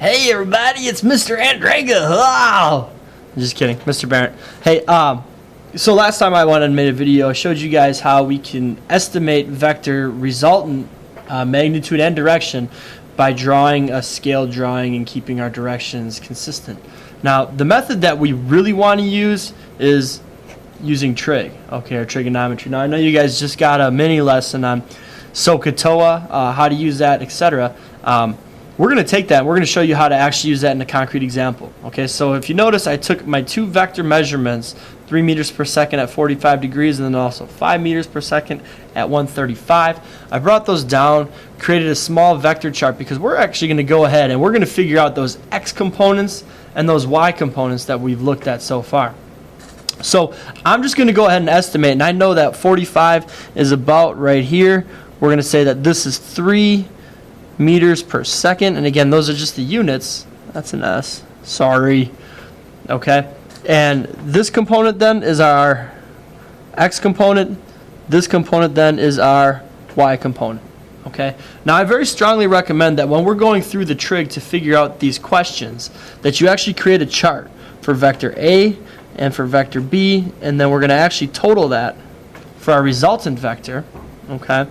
Hey everybody, it's Mr. Andrega. Oh! Just kidding, Mr. Barrett. Hey, so last time I went and made a video, I showed you guys how we can estimate vector resultant magnitude and direction by drawing a scale drawing and keeping our directions consistent. Now, the method that we really want to use is using trig, okay, or trigonometry. Now, I know you guys just got a mini lesson on SOHCAHTOA, how to use that, etc. We're going to take that and we're going to show you how to actually use that in a concrete example. Okay, so if you notice, I took my two vector measurements, 3 meters per second at 45 degrees and then also 5 meters per second at 135. I brought those down, created a small vector chart because we're actually going to go ahead and we're going to figure out those x components and those y components that we've looked at so far. So I'm just going to go ahead and estimate, and I know that 45 is about right here. We're going to say that this is 3 meters per second, and again, those are just the units. That's an S. Sorry. Okay. And this component then is our x component. This component then is our y component. Okay. Now, I very strongly recommend that when we're going through the trig to figure out these questions, that you actually create a chart for vector A and for vector B, and then we're going to actually total that for our resultant vector. Okay.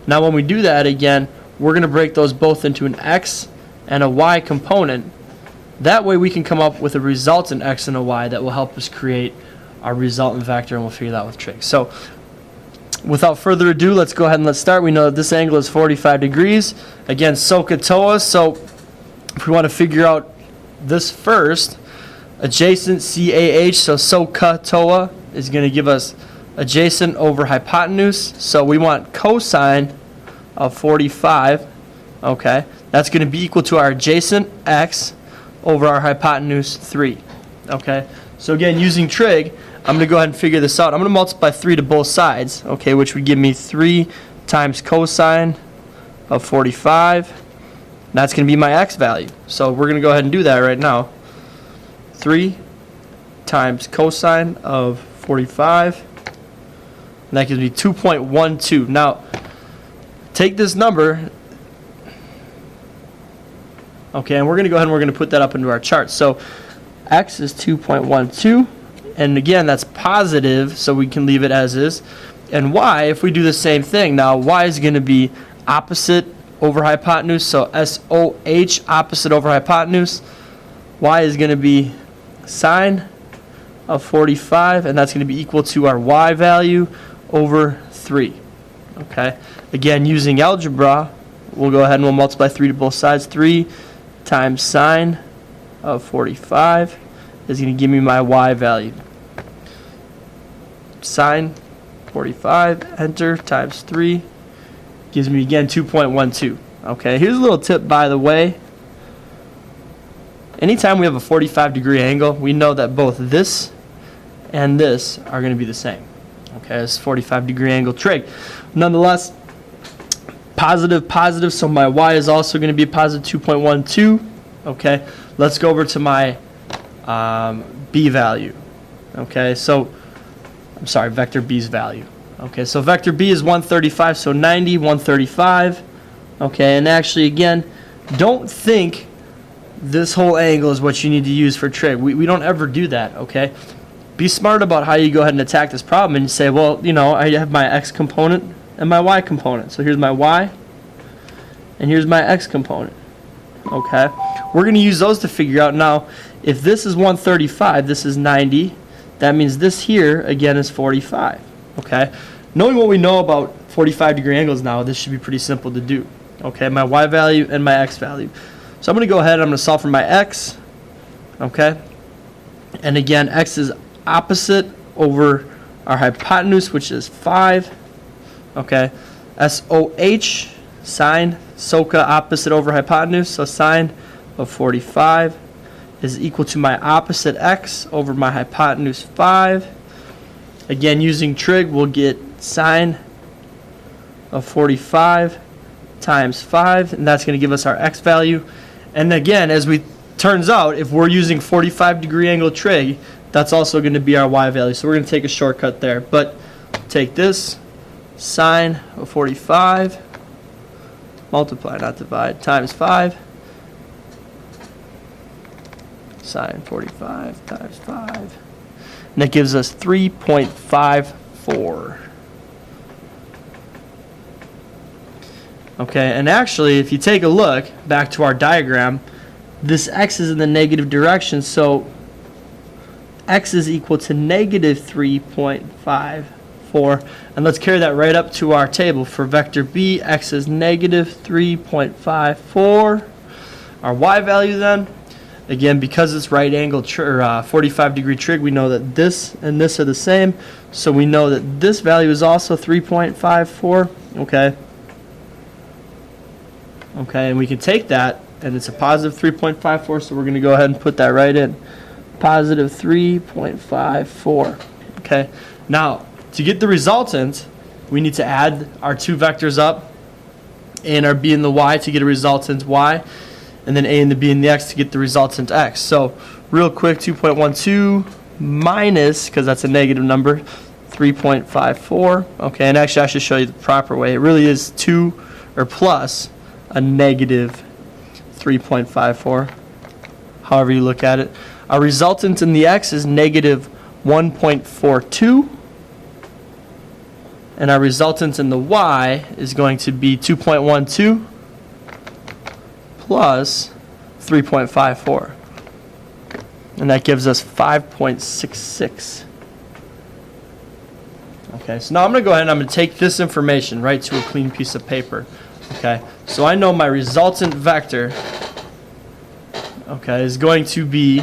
Now, when we do that, again, we're going to break those both into an x and a y component. That way we can come up with a resultant x and a y that will help us create our resultant vector, and we'll figure that out with trig. So without further ado, let's go ahead and let's start. We know that this angle is 45 degrees. Again, SOHCAHTOA. So if we want to figure out this first, adjacent CAH, so SOHCAHTOA is going to give us adjacent over hypotenuse. So we want cosine of 45, okay, that's going to be equal to our adjacent x over our hypotenuse 3, okay. So again, using trig, I'm going to go ahead and figure this out. I'm going to multiply 3 to both sides, okay, which would give me 3 times cosine of 45. That's going to be my x value. So we're going to go ahead and do that right now. 3 times cosine of 45, and that gives me 2.12. Now, take this number, okay, and we're going to go ahead and we're going to put that up into our chart. So x is 2.12, and again, that's positive, so we can leave it as is. And y, if we do the same thing, now y is going to be opposite over hypotenuse, so SOH, opposite over hypotenuse. Y is going to be sine of 45, and that's going to be equal to our y value over 3. Okay. Again, using algebra, we'll go ahead and we'll multiply 3 to both sides. 3 times sine of 45 is going to give me my y value. Sine 45, enter, times 3, gives me again 2.12. Okay, here's a little tip, by the way. Anytime we have a 45-degree angle, we know that both this and this are going to be the same. Okay, it's 45-degree angle trig. Nonetheless, positive, so my y is also going to be positive 2.12. Okay, let's go over to my b value. Okay, so I'm sorry, vector b's value. Okay, so vector b is 135, so 90, 135. Okay, and actually, again, don't think this whole angle is what you need to use for trig. We don't ever do that. Okay, be smart about how you go ahead and attack this problem, and you say, well, you know, I have my x component and my y component. So here's my y, and here's my x component. Okay, we're going to use those to figure out. Now, if this is 135, this is 90, that means this here, again, is 45. Okay, knowing what we know about 45-degree angles now, this should be pretty simple to do. Okay, my y value and my x value. So I'm going to go ahead and I'm going to solve for my x. Okay, and again, x is opposite over our hypotenuse, which is 5. Okay, SOH, sine, SOHCAH, opposite over hypotenuse, so sine of 45 is equal to my opposite x over my hypotenuse 5. Again, using trig, we'll get sine of 45 times 5, and that's going to give us our x value. And again, as we turns out, if we're using 45-degree angle trig, that's also going to be our y value. So we're going to take a shortcut there. But take this, sine of 45, multiply, not divide, times 5 sine 45 times 5. And that gives us 3.54. Okay, and actually, if you take a look back to our diagram, this x is in the negative direction, so x is equal to negative 3.54. And let's carry that right up to our table. For vector b, x is negative 3.54. Our y value then, again, because it's right angle 45-degree trig, we know that this and this are the same. So we know that this value is also 3.54. Okay. Okay, and we can take that, and it's a positive 3.54, so we're going to go ahead and put that right in. Positive 3.54. Okay, now to get the resultant, we need to add our two vectors up, a and our b and the y, to get a resultant y, and then a and the b and the x to get the resultant x. So real quick, 2.12 minus, because that's a negative number, 3.54. Okay, and actually I should show you the proper way. It really is 2 or plus a negative 3.54, however you look at it. Our resultant in the x is negative 1.42, and our resultant in the y is going to be 2.12 plus 3.54, and that gives us 5.66. Okay, so now I'm going to go ahead and I'm going to take this information right to a clean piece of paper. Okay, so I know my resultant vector, okay, is going to be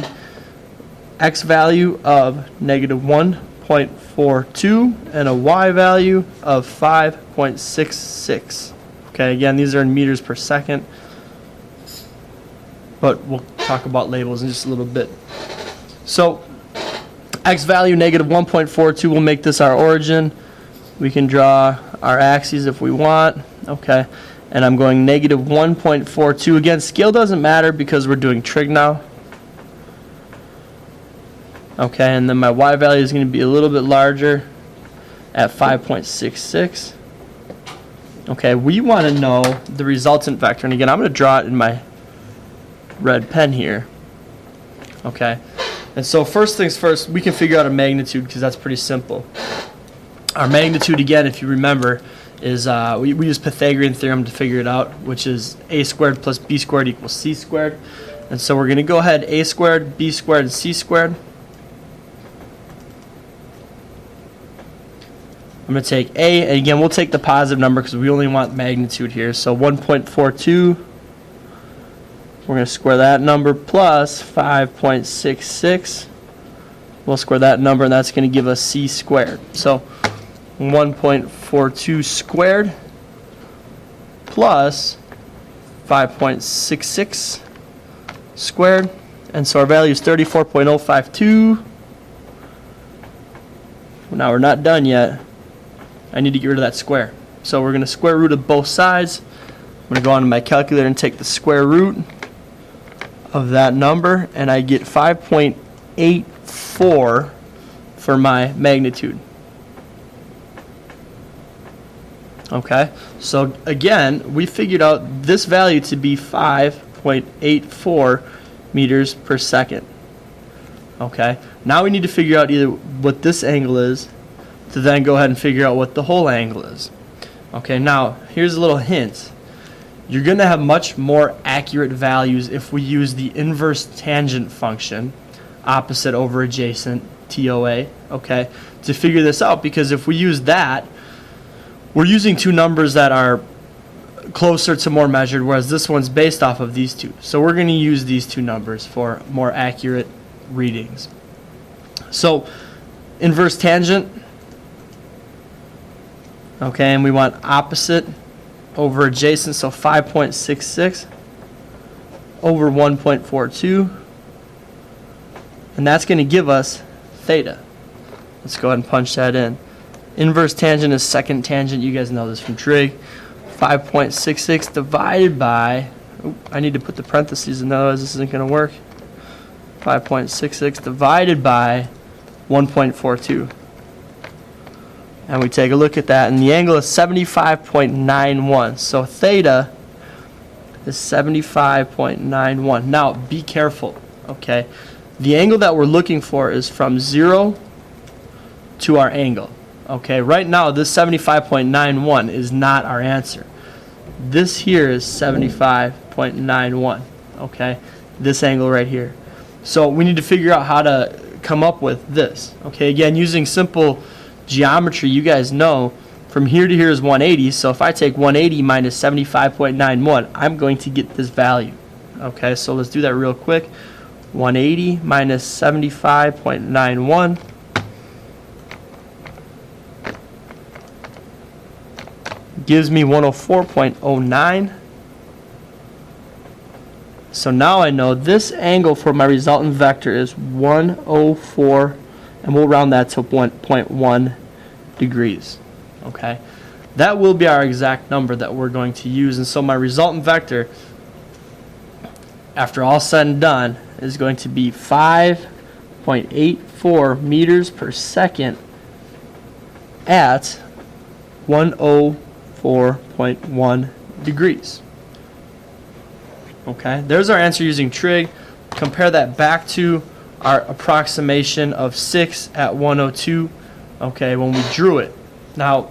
x value of negative 1.42 and a y value of 5.66. Okay, again, these are in meters per second, but we'll talk about labels in just a little bit. So x value negative 1.42, we'll make this our origin. We can draw our axes if we want. Okay, and I'm going negative 1.42. Again, scale doesn't matter because we're doing trig now. Okay, and then my y value is going to be a little bit larger at 5.66. Okay, we want to know the resultant vector. And again, I'm going to draw it in my red pen here. Okay, and so first things first, we can figure out a magnitude because that's pretty simple. Our magnitude, again, if you remember, is we use Pythagorean theorem to figure it out, which is a squared plus b squared equals c squared. And so we're going to go ahead a squared, b squared, and c squared. I'm going to take a, and again, we'll take the positive number because we only want magnitude here. So 1.42, we're going to square that number plus 5.66. We'll square that number, and that's going to give us c squared. So 1.42 squared plus 5.66 squared, and so our value is 34.052. Now we're not done yet. I need to get rid of that square. So we're going to square root of both sides. I'm going to go onto my calculator and take the square root of that number, and I get 5.84 for my magnitude. Okay, so again, we figured out this value to be 5.84 meters per second. Okay, now we need to figure out either what this angle is to then go ahead and figure out what the whole angle is. Okay, now here's a little hint. You're going to have much more accurate values if we use the inverse tangent function, opposite over adjacent, TOA, okay, to figure this out, because if we use that, we're using two numbers that are closer to more measured, whereas this one's based off of these two. So we're going to use these two numbers for more accurate readings. So inverse tangent, okay, and we want opposite over adjacent, so 5.66 over 1.42, and that's going to give us theta. Let's go ahead and punch that in. Inverse tangent is second tangent. You guys know this from trig. 5.66 divided by, I need to put the parentheses in, otherwise this isn't going to work. 5.66 divided by 1.42. And we take a look at that, and the angle is 75.91. So theta is 75.91. Now, be careful, okay? The angle that we're looking for is from 0 to our angle. Okay, right now this 75.91 is not our answer. This here is 75.91. Okay, this angle right here. So we need to figure out how to come up with this. Okay, again, using simple geometry, you guys know from here to here is 180. So if I take 180 minus 75.91, I'm going to get this value. Okay, so let's do that real quick. 180 minus 75.91 gives me 104.09. So now I know this angle for my resultant vector is 104, and we'll round that to 1.1 degrees. Okay, that will be our exact number that we're going to use. And so my resultant vector, after all said and done, is going to be 5.84 meters per second at 104.1 degrees. Okay, there's our answer using trig. Compare that back to our approximation of 6 at 102. Okay, when we drew it. Now,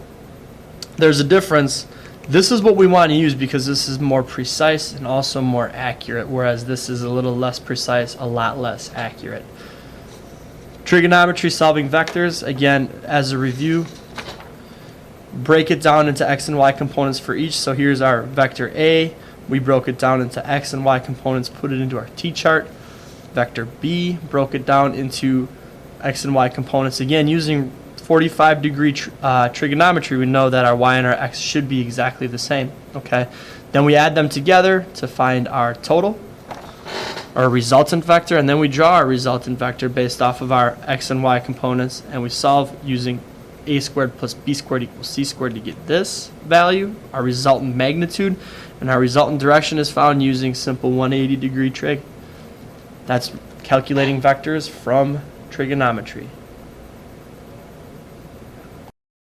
there's a difference. This is what we want to use because this is more precise and also more accurate, whereas this is a little less precise, a lot less accurate. Trigonometry solving vectors, again, as a review, break it down into x and y components for each. So here's our vector A. We broke it down into x and y components, put it into our t-chart. Vector B, broke it down into x and y components. Again, using 45-degree trigonometry, we know that our y and our x should be exactly the same. Okay, then we add them together to find our total, our resultant vector, and then we draw our resultant vector based off of our x and y components, and we solve using a squared plus b squared equals c squared to get this value, our resultant magnitude, and our resultant direction is found using simple 180-degree trig. That's calculating vectors from trigonometry.